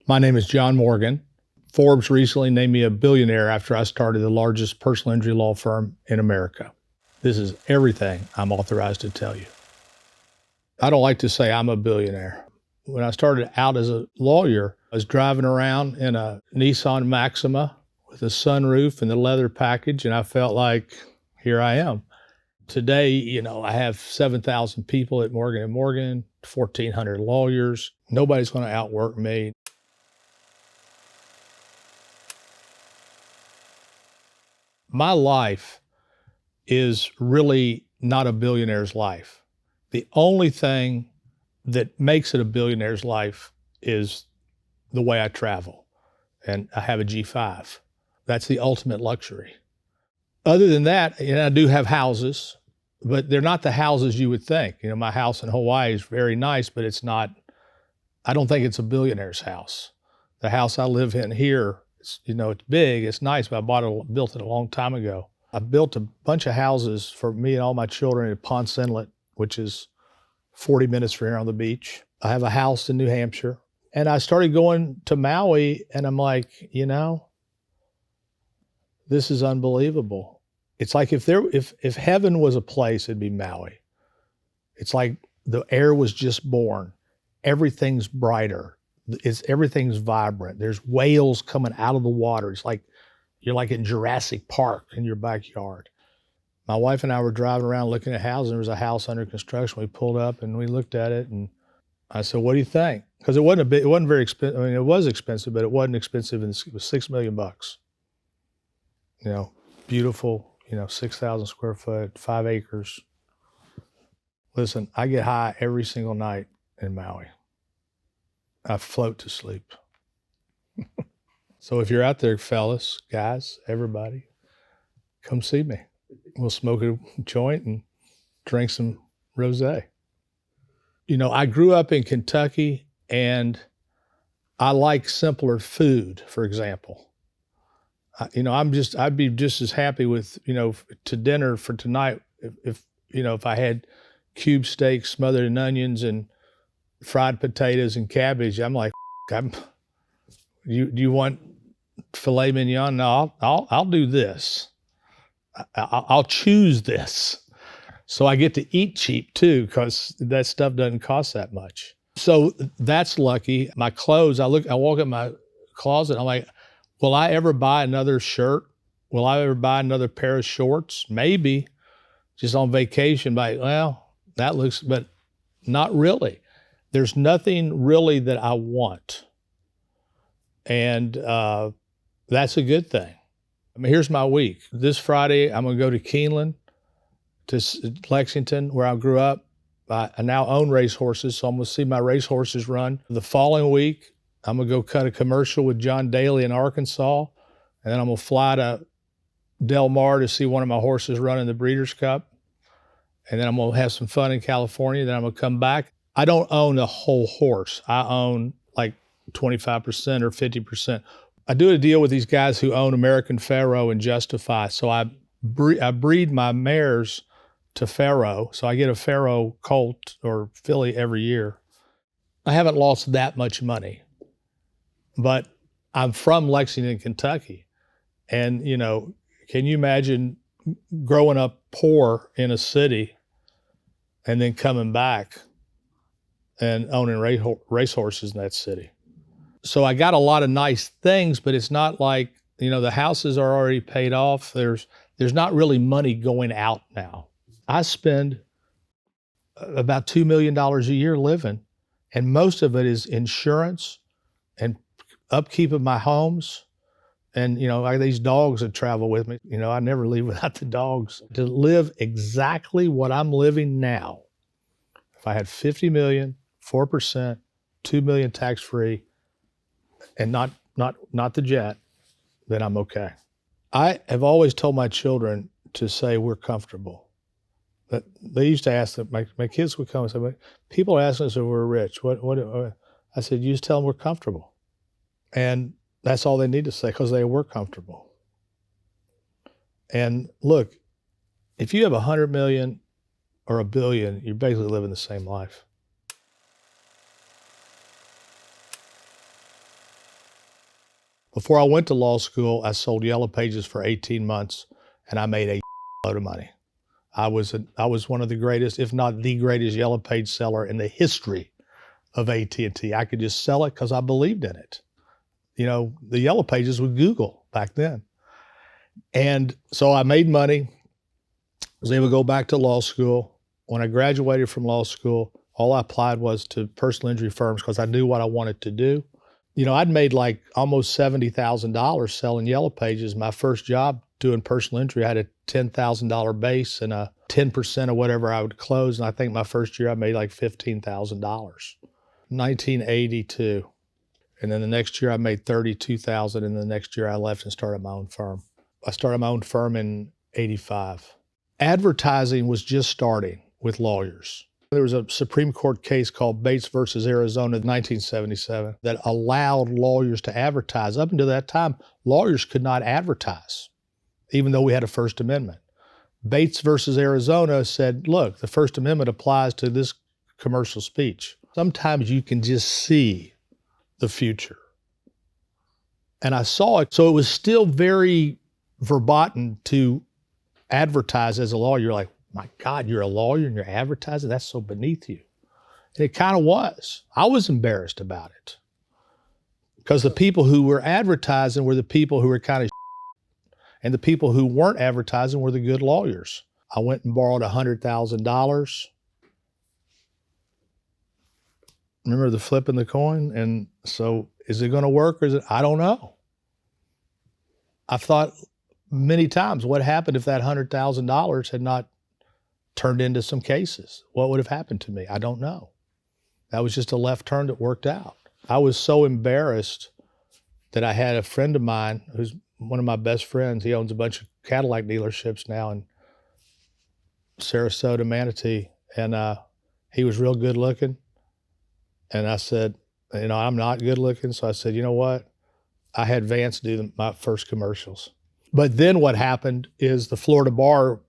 My name is John Morgan. Forbes recently named me a billionaire after I started the largest personal injury law firm in America. This is everything I'm authorized to tell you. I don't like to say I'm a billionaire. When I started out as a lawyer, I was driving around in a Nissan Maxima with a sunroof and the leather package, and I felt like, here I am. Today, I have 7,000 people at Morgan & Morgan, 1,400 lawyers. Nobody's going to outwork me. My life is really not a billionaire's life. The only thing that makes it a billionaire's life is the way I travel. And I have a G5. That's the ultimate luxury. Other than that, I do have houses, but they're not the houses you would think. My house in Hawaii is very nice, but it's not, I don't think it's a billionaire's house. The house I live in here, it's big, it's nice, but I built it a long time ago. I built a bunch of houses for me and all my children at Ponce Inlet, which is 40 minutes from here on the beach. I have a house in New Hampshire. And I started going to Maui, and I'm like, this is unbelievable. It's like if heaven was a place, it'd be Maui. It's like the air was just born. Everything's brighter. Everything's vibrant. There's whales coming out of the water. It's like you're like in Jurassic Park in your backyard. My wife and I were driving around looking at houses. There was a house under construction. We pulled up and we looked at it, and I said, "What do you think?" Because it wasn't very expensive. I mean, it was expensive, but it wasn't expensive, and it was $6 million. Beautiful. 6,000 square foot, 5 acres. Listen, I get high every single night in Maui. I float to sleep. So if you're out there, fellas, guys, everybody, come see me. We'll smoke a joint and drink some rosé. I grew up in Kentucky, and I like simpler food, for example. I'd be just as happy with, to dinner for tonight if I had cube steak smothered in onions and fried potatoes and cabbage. I'm like, do you want filet mignon? No, I'll do this. I'll choose this. So I get to eat cheap too, because that stuff doesn't cost that much. So that's lucky. My clothes, I walk in my closet, I'm like, will I ever buy another shirt? Will I ever buy another pair of shorts? Maybe, just on vacation, but not really. There's nothing really that I want. And that's a good thing. I mean, here's my week. This Friday, I'm gonna go to Keeneland, to Lexington, where I grew up. I now own racehorses, so I'm gonna see my racehorses run. The following week, I'm gonna go cut a commercial with John Daly in Arkansas, and then I'm gonna fly to Del Mar to see one of my horses run in the Breeders' Cup. And then I'm gonna have some fun in California. Then I'm gonna come back. I don't own a whole horse. I own like 25% or 50%. I do a deal with these guys who own American Pharoah and Justify. So I breed my mares to Pharoah. So I get a Pharoah colt or filly every year. I haven't lost that much money, but I'm from Lexington, Kentucky. And, can you imagine growing up poor in a city and then coming back and owning racehorses in that city? So I got a lot of nice things, but it's not like, the houses are already paid off. There's not really money going out now. I spend about $2 million a year living, and most of it is insurance and upkeep of my homes. And, I have these dogs that travel with me. I never leave without the dogs. To live exactly what I'm living now, if I had 50 million, 4%, 2 million tax-free, and not the jet, then I'm okay. I have always told my children to say we're comfortable. That they used to ask that my kids would come and say, people are asking us if we're rich. What? I said, you just tell them we're comfortable. And that's all they need to say, because they were comfortable. And look, if you have 100 million or 1 billion, you're basically living the same life. Before I went to law school, I sold Yellow Pages for 18 months, and I made a load of money. I was one of the greatest, if not the greatest, Yellow Page seller in the history of AT&T. I could just sell it because I believed in it. You know, the Yellow Pages with Google back then. And so I made money, was able to go back to law school. When I graduated from law school, all I applied was to personal injury firms because I knew what I wanted to do. You know, I'd made like almost $70,000 selling Yellow Pages. My first job doing personal injury, I had a $10,000 base and a 10% of whatever I would close. And I think my first year I made like $15,000. 1982. And then the next year I made $32,000. And the next year I left and started my own firm. I started my own firm in 85. Advertising was just starting with lawyers. There was a Supreme Court case called Bates versus Arizona in 1977 that allowed lawyers to advertise. Up until that time, lawyers could not advertise, even though we had a First Amendment. Bates versus Arizona said, look, the First Amendment applies to this commercial speech. Sometimes you can just see the future. And I saw it. So it was still very verboten to advertise as a lawyer. You're like, my God, you're a lawyer and you're advertising? That's so beneath you. And it kind of was. I was embarrassed about it because the people who were advertising were the people who were kind of and the people who weren't advertising were the good lawyers. I went and borrowed $100,000. Remember the flipping the coin? And so is it going to work or is it? I don't know. I've thought many times, what happened if that $100,000 had not turned into some cases? What would have happened to me? I don't know. That was just a left turn that worked out. I was so embarrassed that I had a friend of mine who's one of my best friends. He owns a bunch of Cadillac dealerships now in Sarasota, Manatee. And he was real good looking. And I said, you know, I'm not good looking. So I said, you know what? I had Vance do my first commercials. But then what happened is the Florida bar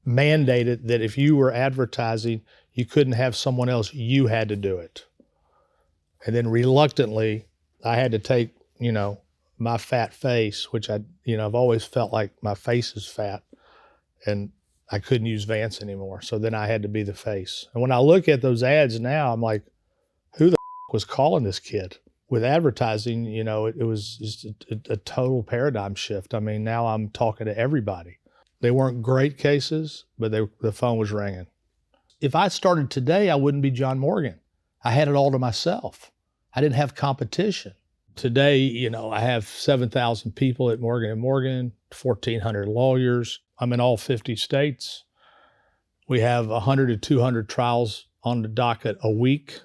mandated that if you were advertising, you couldn't have someone else, you had to do it. And then reluctantly, I had to take, you know, my fat face, which I've always felt like my face is fat, and I couldn't use Vance anymore. So then I had to be the face. And when I look at those ads now, I'm like, who the was calling this kid? With advertising, you know, it was just a total paradigm shift. I mean, now I'm talking to everybody. They weren't great cases, but the phone was ringing. If I started today, I wouldn't be John Morgan. I had it all to myself. I didn't have competition. Today, you know, I have 7,000 people at Morgan & Morgan, 1,400 lawyers. I'm in all 50 states. We have 100 to 200 trials on the docket a week.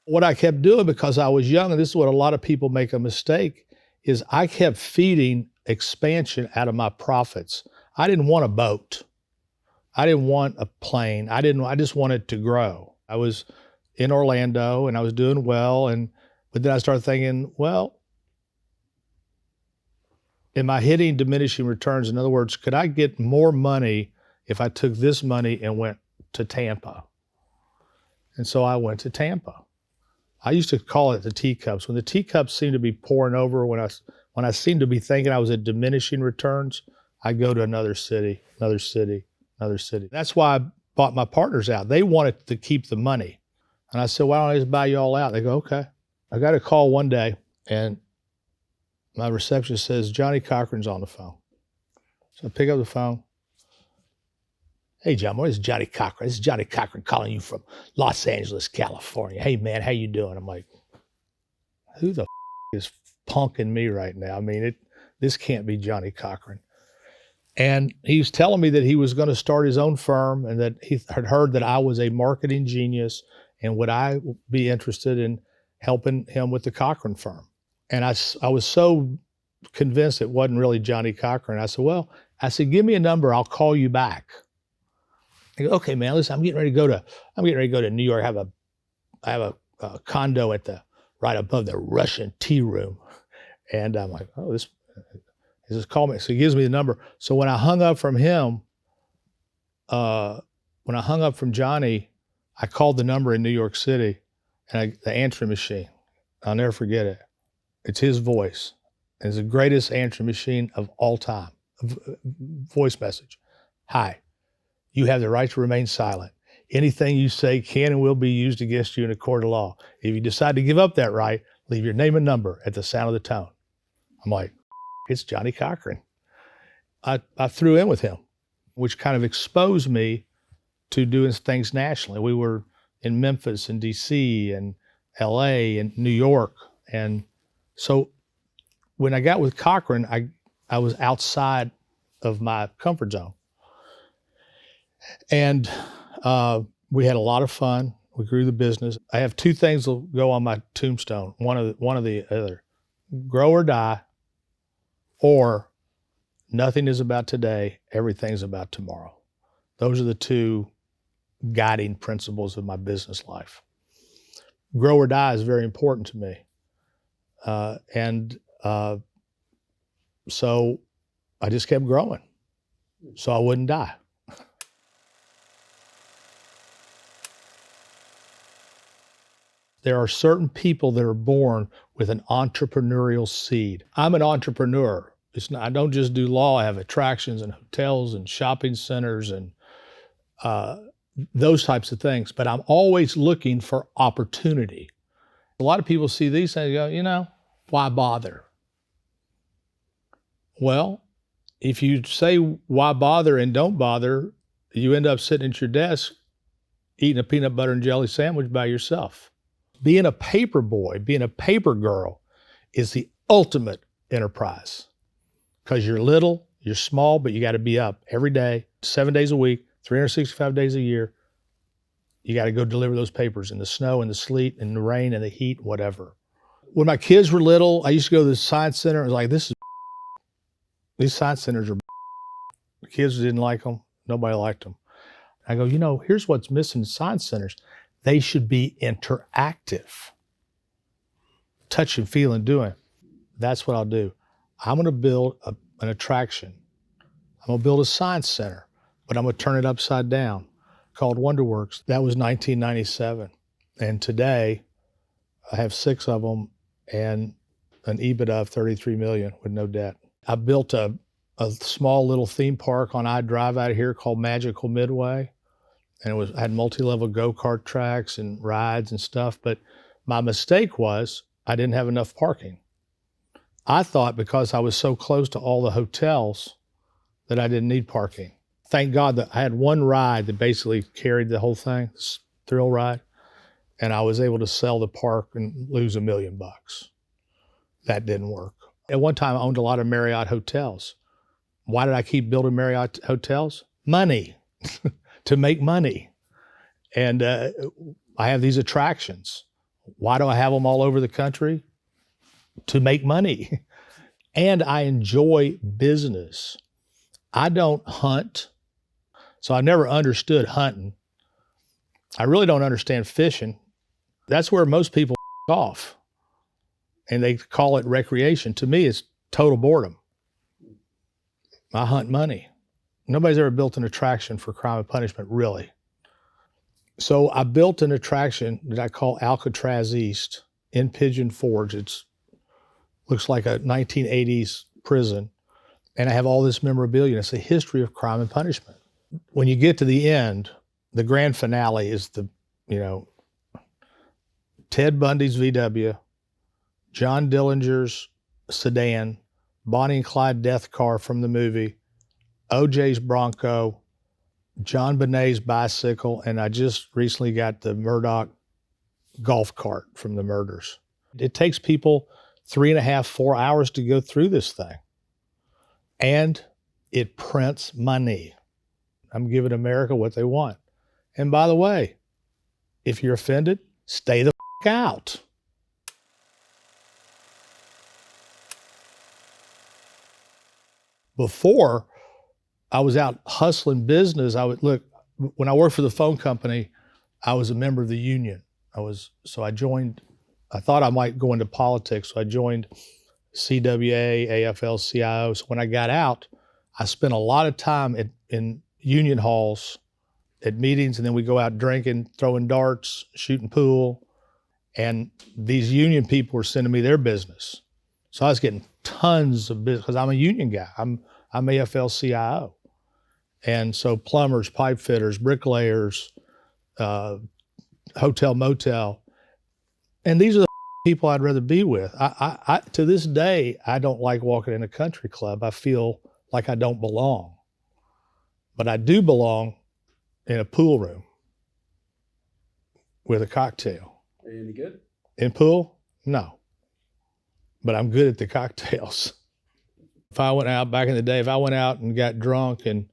What I kept doing because I was young, and this is what a lot of people make a mistake, is I kept feeding expansion out of my profits. I didn't want a boat. I didn't want a plane. I just wanted to grow. I was in Orlando and I was doing well, but then I started thinking, well, am I hitting diminishing returns? In other words, could I get more money if I took this money and went to Tampa? And so I went to Tampa. I used to call it the teacups. When the teacups seemed to be pouring over, when I seemed to be thinking I was at diminishing returns, I'd go to another city, another city, another city. That's why I bought my partners out. They wanted to keep the money. And I said, why don't I just buy you all out? They go, okay. I got a call one day, and my receptionist says, Johnny Cochran's on the phone. So I pick up the phone. Hey, John, this is Johnny Cochran. This is Johnny Cochran calling you from Los Angeles, California. Hey, man, how you doing? I'm like, who the is punking me right now? I mean, this can't be Johnny Cochran. And he was telling me that he was going to start his own firm and that he had heard that I was a marketing genius and would I be interested in helping him with the Cochran firm. And I was so convinced it wasn't really Johnny Cochran. I said, give me a number. I'll call you back. I go, okay, man, listen, I'm getting ready to go to New York. I have a condo right above the Russian tea room. And I'm like, oh, he says, call me. So he gives me the number. So when I hung up from him, when I hung up from Johnny, I called the number in New York City, and the answering machine, I'll never forget it. It's his voice. It's the greatest answering machine of all time. Voice message. Hi, you have the right to remain silent. Anything you say can and will be used against you in a court of law. If you decide to give up that right, leave your name and number at the sound of the tone. I'm like, it's Johnny Cochran. I threw in with him, which kind of exposed me to doing things nationally. We were in Memphis and DC and LA and New York. And so when I got with Cochran, I was outside of my comfort zone. And we had a lot of fun. We grew the business. I have two things that'll go on my tombstone, one of the other. Grow or die, or nothing is about today, everything's about tomorrow. Those are the two guiding principles of my business life. Grow or die is very important to me. So I just kept growing so I wouldn't die. There are certain people that are born with an entrepreneurial seed. I'm an entrepreneur. I don't just do law. I have attractions and hotels and shopping centers and those types of things. But I'm always looking for opportunity. A lot of people see these things and go, why bother? Well, if you say why bother and don't bother, you end up sitting at your desk eating a peanut butter and jelly sandwich by yourself. Being a paper boy, being a paper girl is the ultimate enterprise because you're little, you're small, but you got to be up every day, 7 days a week, 365 days a year. You got to go deliver those papers in the snow and the sleet and the rain and the heat, whatever. When my kids were little, I used to go to the science center. And I was like, these science centers are The kids didn't like them. Nobody liked them. I go, here's what's missing in science centers. They should be interactive. Touch and feel and doing. That's what I'll do. I'm going to build an attraction. I'm going to build a science center, but I'm going to turn it upside down, called WonderWorks. That was 1997. And today, I have 6 of them and an EBITDA of $33 million with no debt. I built a small little theme park on I-Drive out of here called Magical Midway. And it had multi-level go-kart tracks and rides and stuff. But my mistake was I didn't have enough parking. I thought because I was so close to all the hotels that I didn't need parking. Thank God that I had one ride that basically carried the whole thing, this thrill ride. And I was able to sell the park and lose $1 million. That didn't work. At one time, I owned a lot of Marriott hotels. Why did I keep building Marriott hotels? Money. To make money. And I have these attractions. Why do I have them all over the country? To make money. And I enjoy business. I don't hunt. So I never understood hunting. I really don't understand fishing. That's where most people off. And they call it recreation. To me, it's total boredom. I hunt money. Nobody's ever built an attraction for Crime and Punishment, really. So I built an attraction that I call Alcatraz East in Pigeon Forge. It looks like a 1980s prison. And I have all this memorabilia. It's a history of crime and punishment. When you get to the end, the grand finale is Ted Bundy's VW, John Dillinger's sedan, Bonnie and Clyde death car from the movie, OJ's Bronco, John Bonet's bicycle, and I just recently got the Murdoch golf cart from the murders. It takes people 3.5, 4 hours to go through this thing. And it prints money. I'm giving America what they want. And by the way, if you're offended, stay the f*** out. Before, I was out hustling business. When I worked for the phone company, I was a member of the union. I joined, I thought I might go into politics. So I joined CWA, AFL-CIO. So when I got out, I spent a lot of time in union halls at meetings, and then we go out drinking, throwing darts, shooting pool. And these union people were sending me their business. So I was getting tons of business because I'm a union guy. I'm AFL-CIO. And so plumbers, pipe fitters, bricklayers, hotel, motel. And these are the people I'd rather be with. I to this day, I don't like walking in a country club. I feel like I don't belong. But I do belong in a pool room with a cocktail. Are you any good? In pool? No. But I'm good at the cocktails. If I went out back in the day, if I went out and got drunk and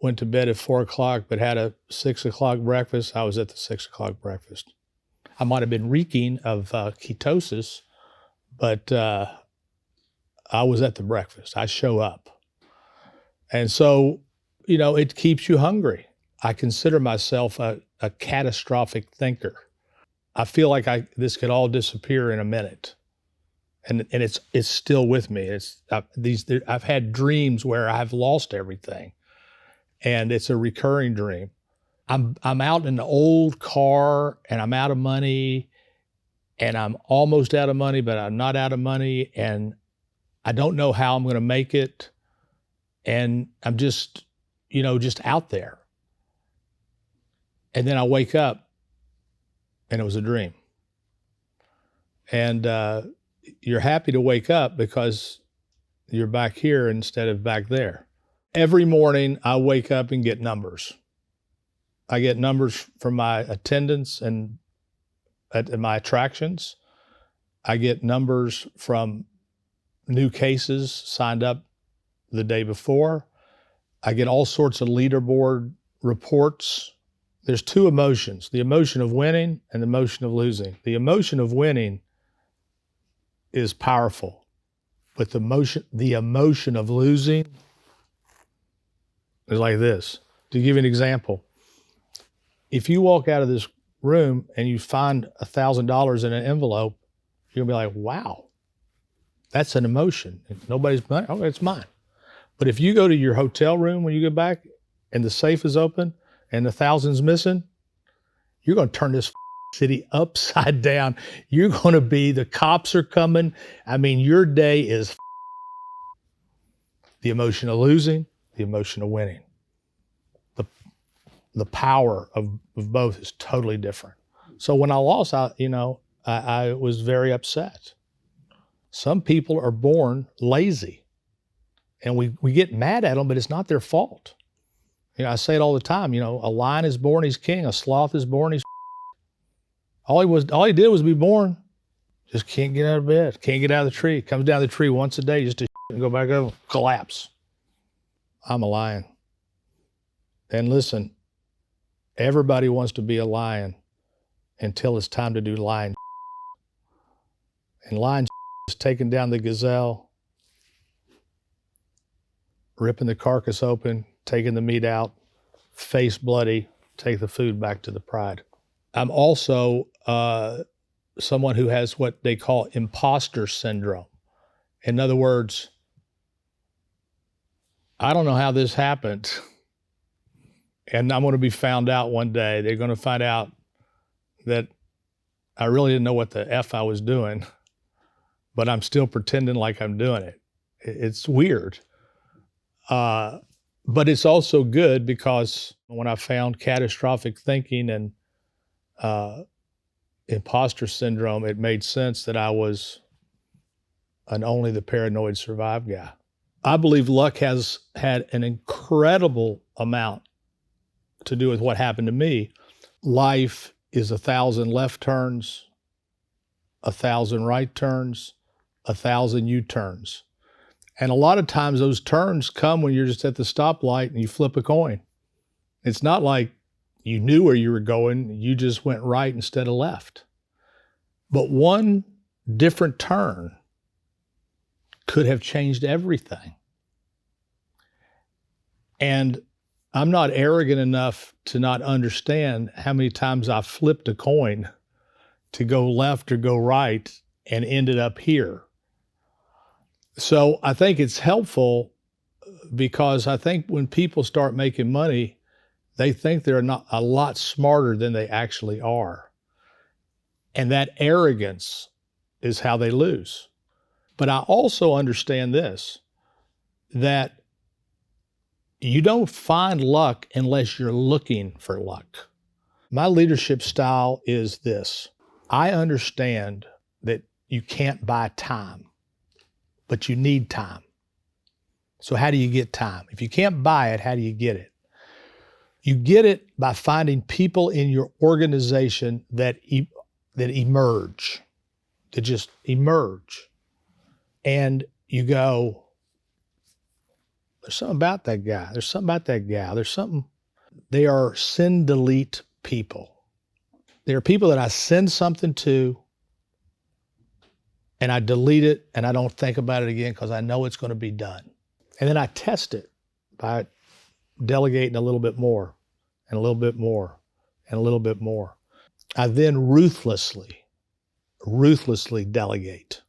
went to bed at 4 o'clock, but had a 6 o'clock breakfast, I was at the 6 o'clock breakfast. I might have been reeking of ketosis, but I was at the breakfast. I show up. And so, you know, it keeps you hungry. I consider myself a catastrophic thinker. I feel like this could all disappear in a minute. And it's still with me. I've had dreams where I've lost everything, and it's a recurring dream. I'm out in an old car, and I'm out of money, and I'm almost out of money, but I'm not out of money, and I don't know how I'm going to make it, and I'm just out there. And then I wake up, and it was a dream. And you're happy to wake up because you're back here instead of back there. Every morning I wake up and get numbers. I get numbers from my attendance and at my attractions. I get numbers from new cases signed up the day before. I get all sorts of leaderboard reports. There's two emotions, the emotion of winning and the emotion of losing. The emotion of winning is powerful, but the emotion of losing is like this. To give you an example, if you walk out of this room and you find $1,000 in an envelope, you're gonna be like, wow, that's an emotion. Nobody's money, oh, it's mine. But if you go to your hotel room when you go back and the safe is open and the $1,000's missing, you're gonna turn this city upside down. You're going to be, the cops are coming. I mean, your day is the emotion of losing, the emotion of winning. The power of both is totally different. So when I lost, I was very upset. Some people are born lazy, and we get mad at them, but it's not their fault. I say it all the time. A lion is born, he's king. A sloth is born, he's all he did was be born. Just can't get out of bed, can't get out of the tree. Comes down the tree once a day just to and go back over, collapse. I'm a lion. And listen, everybody wants to be a lion until it's time to do lion. And lion is taking down the gazelle, ripping the carcass open, taking the meat out, face bloody, take the food back to the pride. I'm also someone who has what they call imposter syndrome. In other words, I don't know how this happened, and I'm going to be found out one day. They're going to find out that I really didn't know what the F I was doing, but I'm still pretending like I'm doing it. It's weird. But it's also good because when I found catastrophic thinking and imposter syndrome, it made sense that I was an only the paranoid survive guy. I believe luck has had an incredible amount to do with what happened to me. Life is 1,000 left turns, 1,000 right turns, 1,000 U-turns. And a lot of times those turns come when you're just at the stoplight and you flip a coin. It's not like you knew where you were going, you just went right instead of left. But one different turn could have changed everything. And I'm not arrogant enough to not understand how many times I flipped a coin to go left or go right and ended up here. So I think it's helpful because I think when people start making money, They think they're not a lot smarter than they actually are. And that arrogance is how they lose. But I also understand this, that you don't find luck unless you're looking for luck. My leadership style is this. I understand that you can't buy time, but you need time. So how do you get time? If you can't buy it, how do you get it? You get it by finding people in your organization that emerge, that just emerge. And you go, there's something about that guy. There's something about that gal. There's something. They are send delete people. They are people that I send something to and I delete it and I don't think about it again because I know it's going to be done. And then I test it by delegating a little bit more and a little bit more and a little bit more. I then ruthlessly delegate.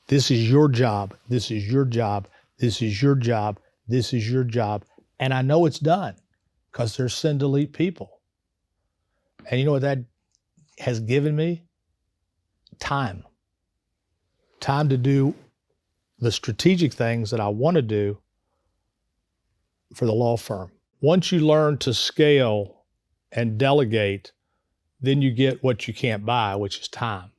This is your job. This is your job. This is your job. This is your job. And I know it's done because they're send delete people. And you know what that has given me? Time. Time to do the strategic things that I want to do for the law firm. Once you learn to scale and delegate, then you get what you can't buy, which is time.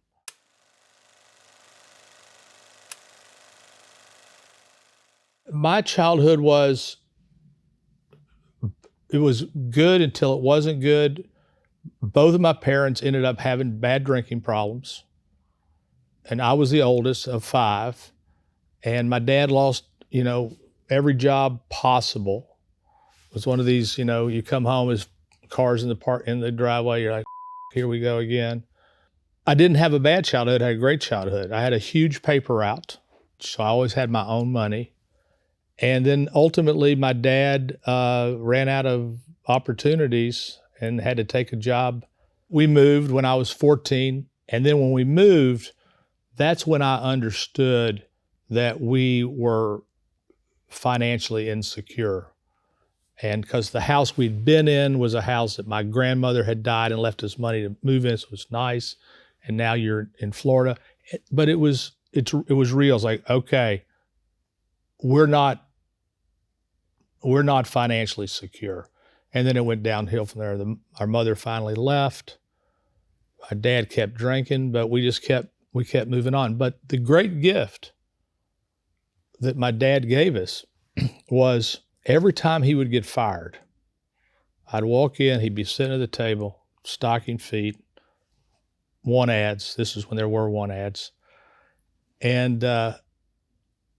My childhood was good until it wasn't good. Both of my parents ended up having bad drinking problems. And I was the oldest of 5. And my dad lost, every job possible. It was one of these, you come home, there's cars in the driveway, you're like, here we go again. I didn't have a bad childhood, I had a great childhood. I had a huge paper route, so I always had my own money. And then ultimately my dad ran out of opportunities and had to take a job. We moved when I was 14. And then when we moved, that's when I understood that we were financially insecure. And because the house we'd been in was a house that my grandmother had died and left us money to move in, so it was nice. And now you're in Florida. But it was real. It's like, okay, we're not financially secure. And then it went downhill from there. Our mother finally left. My dad kept drinking, but we kept moving on. But the great gift that my dad gave us was every time he would get fired, I'd walk in, he'd be sitting at the table, stocking feet, want ads. This is when there were want ads. And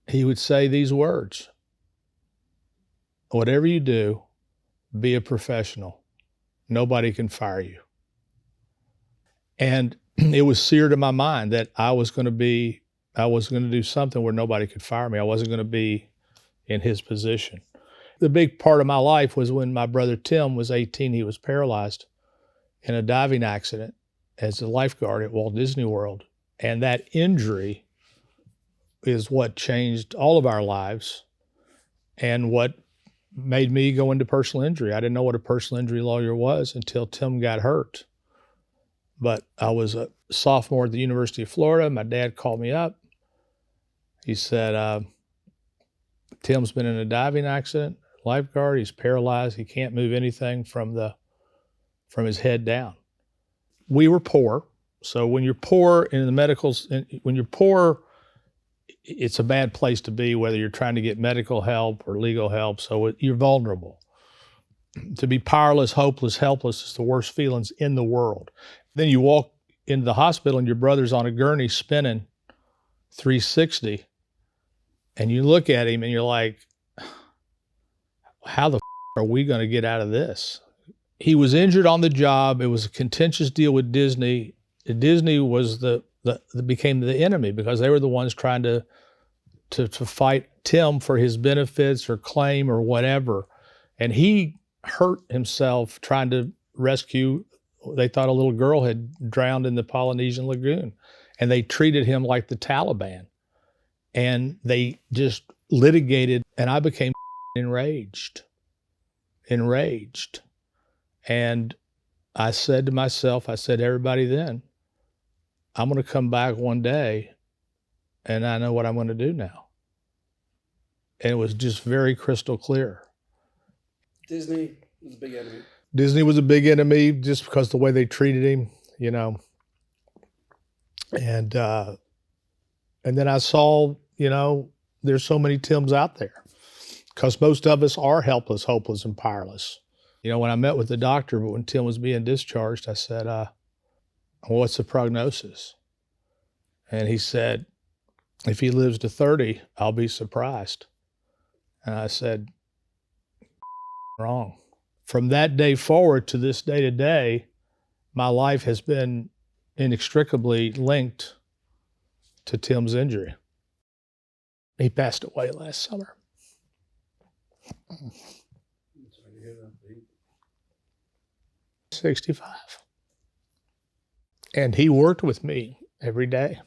he would say these words: whatever you do, be a professional. Nobody can fire you. And it was seared in my mind that I was going to do something where nobody could fire me. I wasn't going to be in his position. The big part of my life was when my brother Tim was 18, he was paralyzed in a diving accident as a lifeguard at Walt Disney World. And that injury is what changed all of our lives and what made me go into personal injury. I didn't know what a personal injury lawyer was until Tim got hurt. But I was a sophomore at the University of Florida. My dad called me up. He said, Tim's been in a diving accident, lifeguard, he's paralyzed, he can't move anything from his head down. We were poor. So when you're poor in the medicals, when you're poor, it's a bad place to be, whether you're trying to get medical help or legal help. So you're vulnerable. To be powerless, hopeless, helpless is the worst feelings in the world. Then you walk into the hospital and your brother's on a gurney spinning 360, and you look at him and you're like, how the are we going to get out of this? He was injured on the job. It was a contentious deal with Disney. Disney was became the enemy because they were the ones trying to fight Tim for his benefits or claim or whatever. And he hurt himself trying to rescue. They thought a little girl had drowned in the Polynesian lagoon, and they treated him like the Taliban. And they just litigated, and I became enraged. And I said to myself, I said to everybody then, I'm going to come back one day and I know what I'm going to do now. And it was just very crystal clear. Disney was a big enemy. Disney was a big enemy just because the way they treated him, you know. And then I saw, you know, there's so many Tims out there because most of us are helpless, hopeless, and powerless. You know, when I met with the doctor, but when Tim was being discharged, I said, well, what's the prognosis? And he said, if he lives to 30, I'll be surprised. And I said, wrong. From that day forward to this day today, my life has been inextricably linked to Tim's injury. He passed away last summer. 65. And he worked with me every day.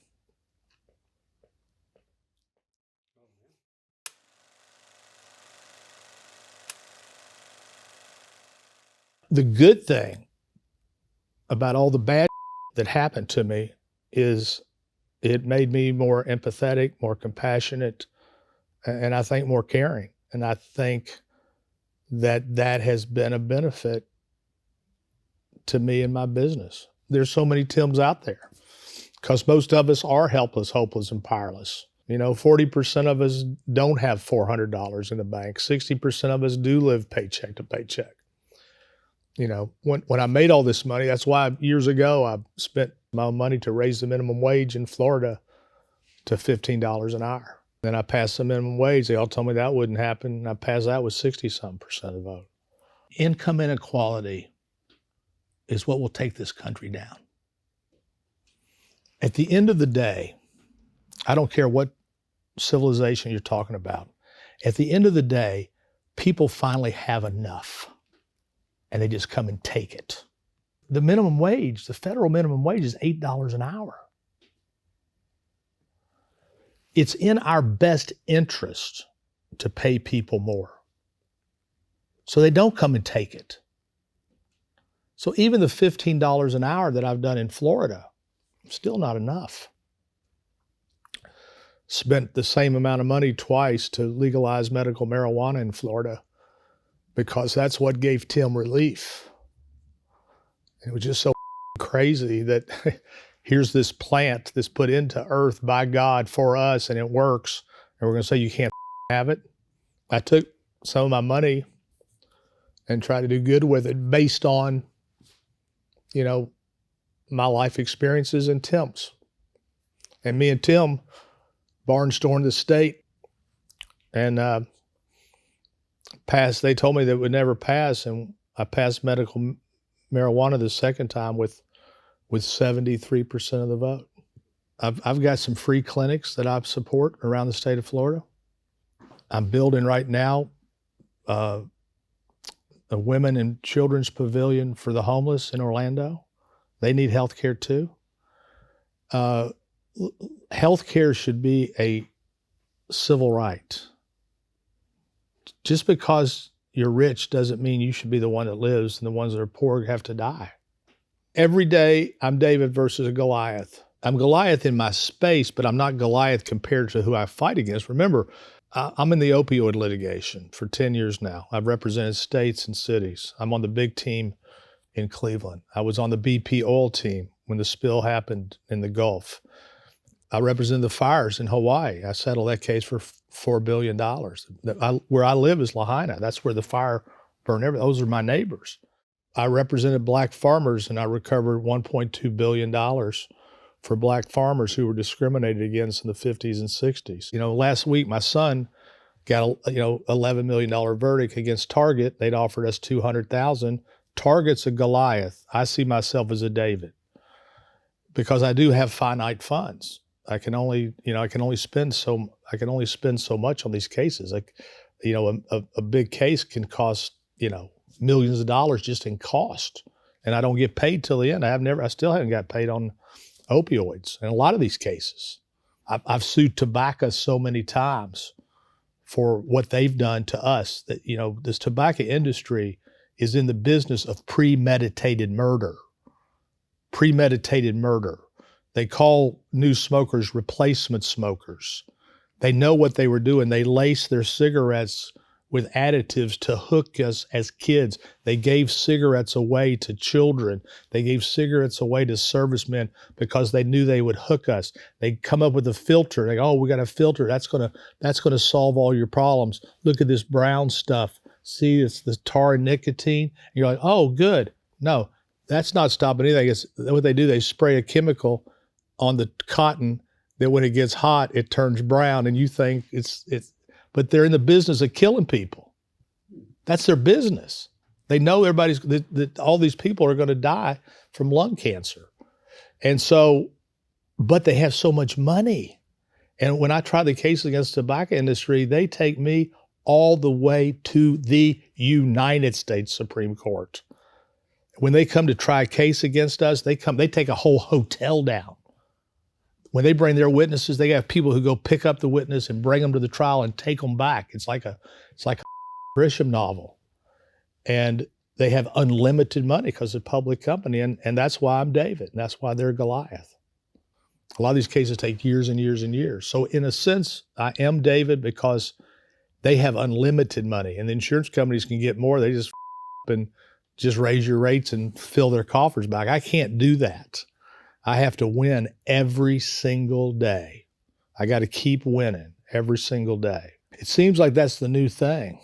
The good thing about all the bad that happened to me is it made me more empathetic, more compassionate, and I think more caring. And I think that has been a benefit to me in my business. There's so many Tims out there because most of us are helpless, hopeless, and powerless. You know, 40% of us don't have $400 in the bank. 60% of us do live paycheck to paycheck. You know, when I made all this money, that's why years ago I spent my own money to raise the minimum wage in Florida to $15 an hour. Then I passed the minimum wage. They all told me that wouldn't happen. And I passed that with 60-something% of the vote. Income inequality is what will take this country down. At the end of the day, I don't care what civilization you're talking about. At the end of the day, people finally have enough. And they just come and take it. The minimum wage, the federal minimum wage is $8 an hour. It's in our best interest to pay people more. So they don't come and take it. So even the $15 an hour that I've done in Florida, still not enough. Spent the same amount of money twice to legalize medical marijuana in Florida, because that's what gave Tim relief. It was just so crazy that here's this plant that's put into earth by God for us and it works, and we're gonna say you can't have it. I took some of my money and tried to do good with it based on, you know, my life experiences and Tim's. And me and Tim barnstormed the state and passed. They told me that it would never pass, and I passed medical marijuana the second time with 73% of the vote. I've got some free clinics that I support around the state of Florida. I'm building right now a women and children's pavilion for the homeless in Orlando. They need health care too. Health care should be a civil right. Just because you're rich doesn't mean you should be the one that lives, and the ones that are poor have to die. Every day, I'm David versus a Goliath. I'm Goliath in my space, but I'm not Goliath compared to who I fight against. Remember, I'm in the opioid litigation for 10 years now. I've represented states and cities. I'm on the big team in Cleveland. I was on the BP oil team when the spill happened in the Gulf. I represent the fires in Hawaii. I settled that case for $4 billion. Where I live is Lahaina. That's where the fire burned everything. Those are my neighbors. I represented black farmers, and I recovered $1.2 billion for black farmers who were discriminated against in the 50s and 60s. You know, last week my son got a $11 million verdict against Target. They'd offered us $200,000. Target's a Goliath. I see myself as a David because I do have finite funds. I can only spend so much on these cases. Like, you know, a big case can cost, you know, millions of dollars just in cost, and I don't get paid till the end. I still haven't got paid on opioids in a lot of these cases. I've sued tobacco so many times for what they've done to us that, you know, this tobacco industry is in the business of premeditated murder. Premeditated murder. They call new smokers replacement smokers. They know what they were doing. They laced their cigarettes with additives to hook us as kids. They gave cigarettes away to children. They gave cigarettes away to servicemen because they knew they would hook us. They come up with a filter. They go, oh, we got a filter. That's gonna solve all your problems. Look at this brown stuff. See, it's the tar and nicotine. And you're like, oh, good. No, that's not stopping anything. It's what they do. They spray a chemical on the cotton that when it gets hot, it turns brown, and you think it's. But they're in the business of killing people. That's their business. They know that all these people are going to die from lung cancer. And so, but they have so much money. And when I try the case against the tobacco industry, they take me all the way to the United States Supreme Court. When they come to try a case against us, they take a whole hotel down. When they bring their witnesses, they have people who go pick up the witness and bring them to the trial and take them back. It's like a Grisham novel. And they have unlimited money because it's a public company. And that's why I'm David. And that's why they're Goliath. A lot of these cases take years and years and years. So in a sense, I am David because they have unlimited money. And the insurance companies can get more. They just raise your rates and fill their coffers back. I can't do that. I have to win every single day. I got to keep winning every single day. It seems like that's the new thing.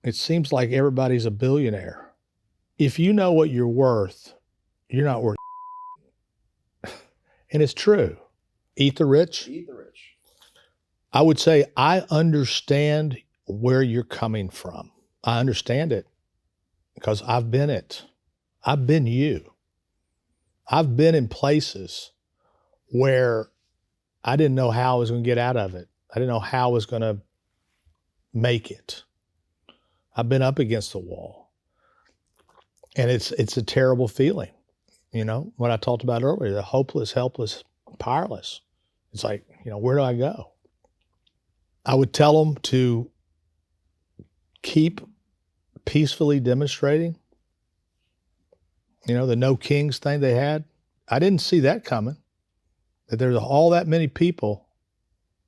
It seems like everybody's a billionaire. If you know what you're worth, you're not worth and it's true. Eat the rich. Eat the rich. I would say I understand where you're coming from. I understand it because I've been it. I've been you. I've been in places where I didn't know how I was going to get out of it. I didn't know how I was going to make it. I've been up against the wall. And it's a terrible feeling. You know, what I talked about earlier, the hopeless, helpless, powerless. It's like, where do I go? I would tell them to keep peacefully demonstrating. The no kings thing they had. I didn't see that coming, that there's all that many people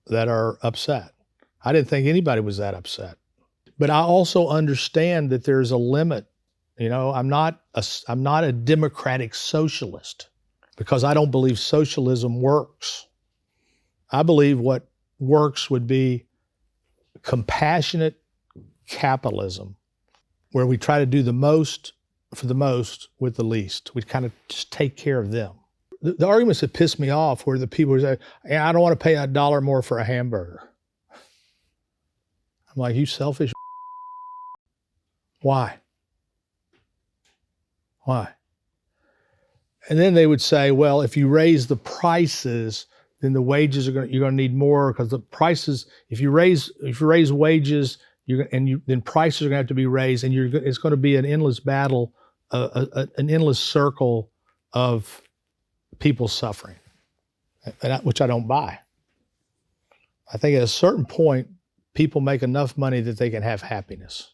that are upset. I didn't think anybody was that upset. But I also understand that there's a limit. I'm not a democratic socialist because I don't believe socialism works. I believe what works would be compassionate capitalism, where we try to do the most for the most with the least. We kind of just take care of them. The arguments that piss me off were the people who say, hey, I don't want to pay $1 more for a hamburger. I'm like, you selfish. Why? Why? And then they would say, well, if you raise the prices, then the wages you're going to need more because the prices, if you raise wages, then prices are going to have to be raised, and it's going to be an endless battle, an endless circle of people suffering, which I don't buy. I think at a certain point, people make enough money that they can have happiness.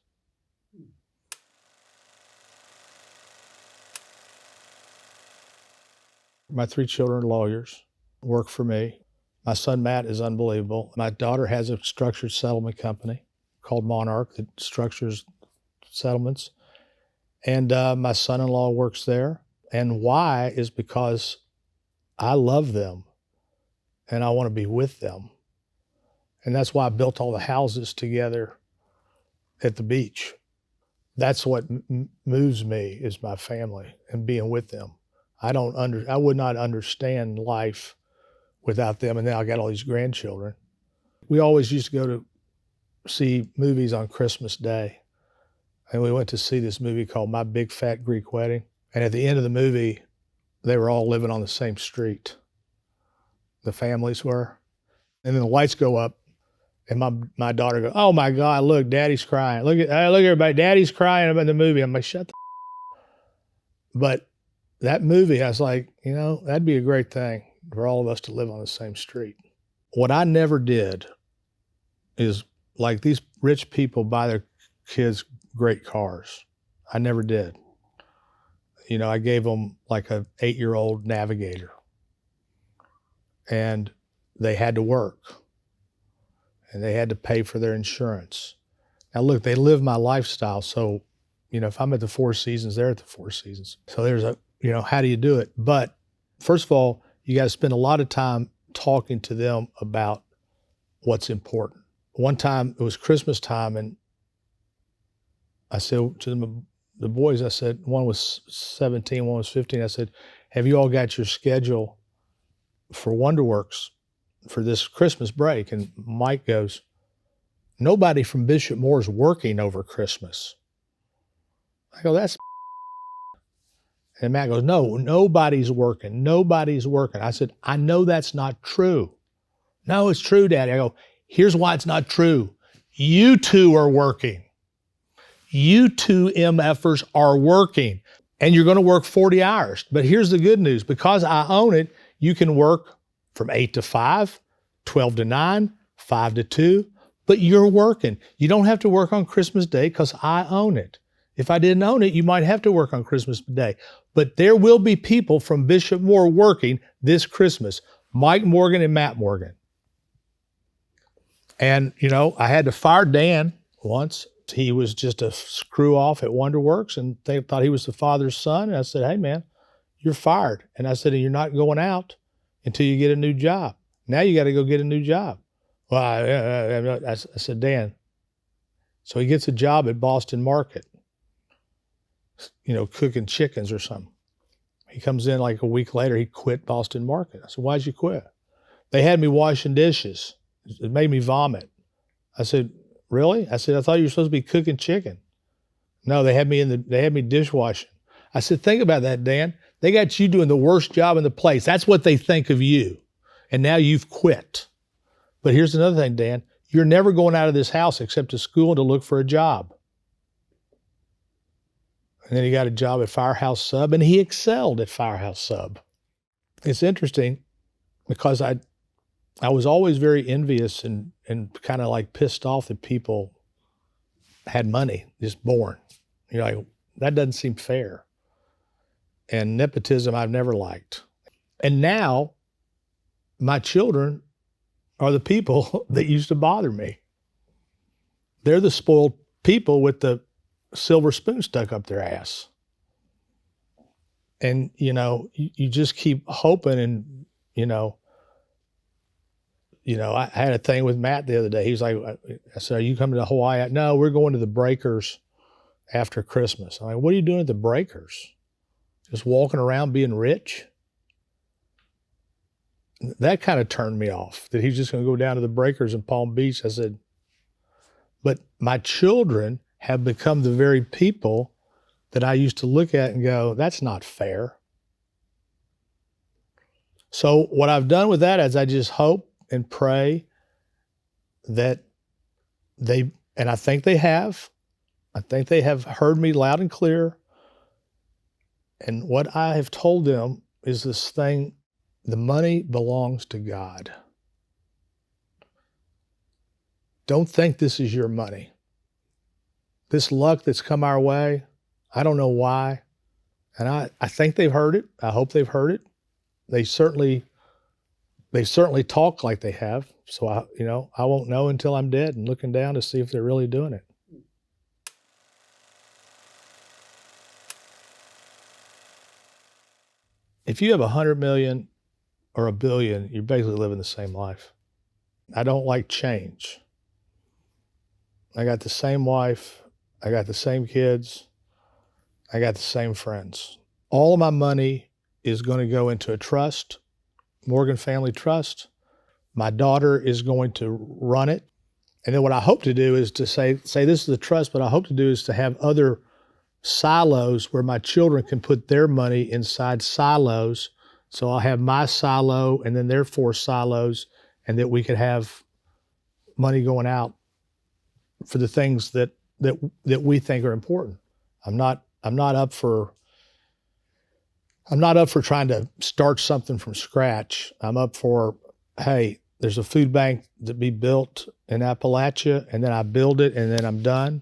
My 3 children are lawyers, work for me. My son, Matt, is unbelievable. My daughter has a structured settlement company called Monarch that structures settlements. And my son-in-law works there. And why is because I love them and I want to be with them. And that's why I built all the houses together at the beach. That's what moves me is my family and being with them. I would not understand life without them. And now I got all these grandchildren. We always used to go to see movies on Christmas Day. And we went to see this movie called My Big Fat Greek Wedding. And at the end of the movie, they were all living on the same street. The families were. And then the lights go up and my daughter goes, oh my God, look, Daddy's crying. Look everybody, Daddy's crying about the movie. I'm like, shut the But that movie, I was like, that'd be a great thing for all of us to live on the same street. What I never did is like these rich people buy their kids great cars. I never did. I gave them like a 8-year-old Navigator, and they had to work, and they had to pay for their insurance. Now look, they live my lifestyle. So, if I'm at the Four Seasons, they're at the Four Seasons. So there's how do you do it? But first of all, you got to spend a lot of time talking to them about what's important. One time it was Christmas time, and I said to them, the boys, I said, one was 17, one was 15. I said, have you all got your schedule for Wonderworks for this Christmas break? And Mike goes, nobody from Bishop Moore's working over Christmas. I go, that's and Matt goes, no, nobody's working. Nobody's working. I said, I know that's not true. No, it's true, Daddy. I go, here's why it's not true. You two are working. You two MFers are working, and you're going to work 40 hours. But here's the good news. Because I own it, you can work from 8 to 5, 12 to 9, 5 to 2, but you're working. You don't have to work on Christmas Day because I own it. If I didn't own it, you might have to work on Christmas Day. But there will be people from Bishop Moore working this Christmas, Mike Morgan and Matt Morgan. And, I had to fire Dan once. He was just a screw off at Wonderworks, and they thought he was the father's son. And I said, hey, man, you're fired. And I said, you're not going out until you get a new job. Now you got to go get a new job. Well, I said, Dan. So he gets a job at Boston Market, cooking chickens or something. He comes in like a week later, he quit Boston Market. I said, why'd you quit? They had me washing dishes. It made me vomit. I said, really? I said, I thought you were supposed to be cooking chicken. No, they had me dishwashing. I said, think about that, Dan. They got you doing the worst job in the place. That's what they think of you. And now you've quit. But here's another thing, Dan. You're never going out of this house except to school and to look for a job. And then he got a job at Firehouse Sub, and he excelled at Firehouse Sub. It's interesting because I was always very envious and kind of like pissed off that people had money, just born. Like, that doesn't seem fair. And nepotism I've never liked. And now my children are the people that used to bother me. They're the spoiled people with the silver spoon stuck up their ass. And, you just keep hoping and, I had a thing with Matt the other day. He's like, I said, are you coming to Hawaii? No, we're going to the Breakers after Christmas. I'm like, what are you doing at the Breakers? Just walking around being rich? That kind of turned me off, that he's just going to go down to the Breakers in Palm Beach. I said, but my children have become the very people that I used to look at and go, that's not fair. So what I've done with that is I just hope and pray that they, and I think they have heard me loud and clear. And what I have told them is this thing, the money belongs to God. Don't think this is your money. This luck that's come our way, I don't know why. And I think they've heard it. I hope they've heard it. They certainly talk like they have. So I won't know until I'm dead and looking down to see if they're really doing it. If you have 100 million or a billion, you're basically living the same life. I don't like change. I got the same wife. I got the same kids. I got the same friends. All of my money is going to go into a trust, Morgan Family Trust. My daughter is going to run it. And then what I hope to do is to say this is the trust, but I hope to do is to have other silos where my children can put their money inside silos. So I'll have my silo and then their 4 silos, and that we could have money going out for the things that we think are important. I'm not up for trying to start something from scratch. I'm up for, hey, there's a food bank to be built in Appalachia, and then I build it and then I'm done.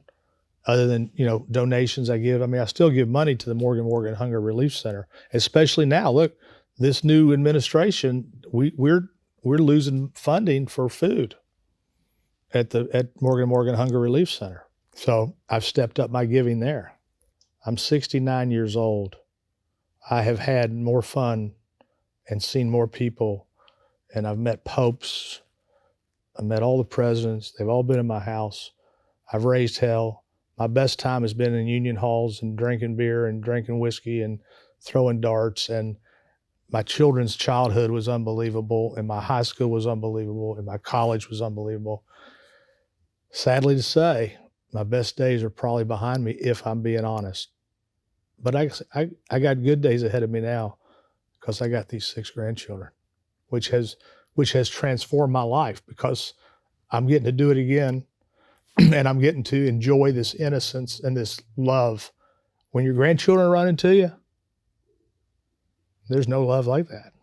other than, donations I give. I mean, I still give money to the Morgan Hunger Relief Center, especially now. Look, this new administration, we're losing funding for food at Morgan Hunger Relief Center. So I've stepped up my giving there. I'm 69 years old. I have had more fun and seen more people, and I've met popes. I've met all the presidents. They've all been in my house. I've raised hell. My best time has been in union halls and drinking beer and drinking whiskey and throwing darts. And my children's childhood was unbelievable, and my high school was unbelievable, and my college was unbelievable. Sadly to say, my best days are probably behind me, if I'm being honest. But I got good days ahead of me now, because I got these 6 grandchildren, which has transformed my life, because I'm getting to do it again, and I'm getting to enjoy this innocence and this love. When your grandchildren run into you, there's no love like that.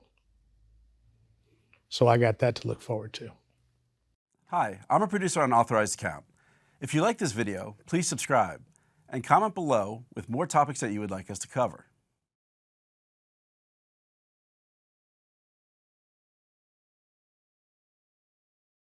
So I got that to look forward to. Hi, I'm a producer on Authorized Account. If you like this video, please subscribe and comment below with more topics that you would like us to cover.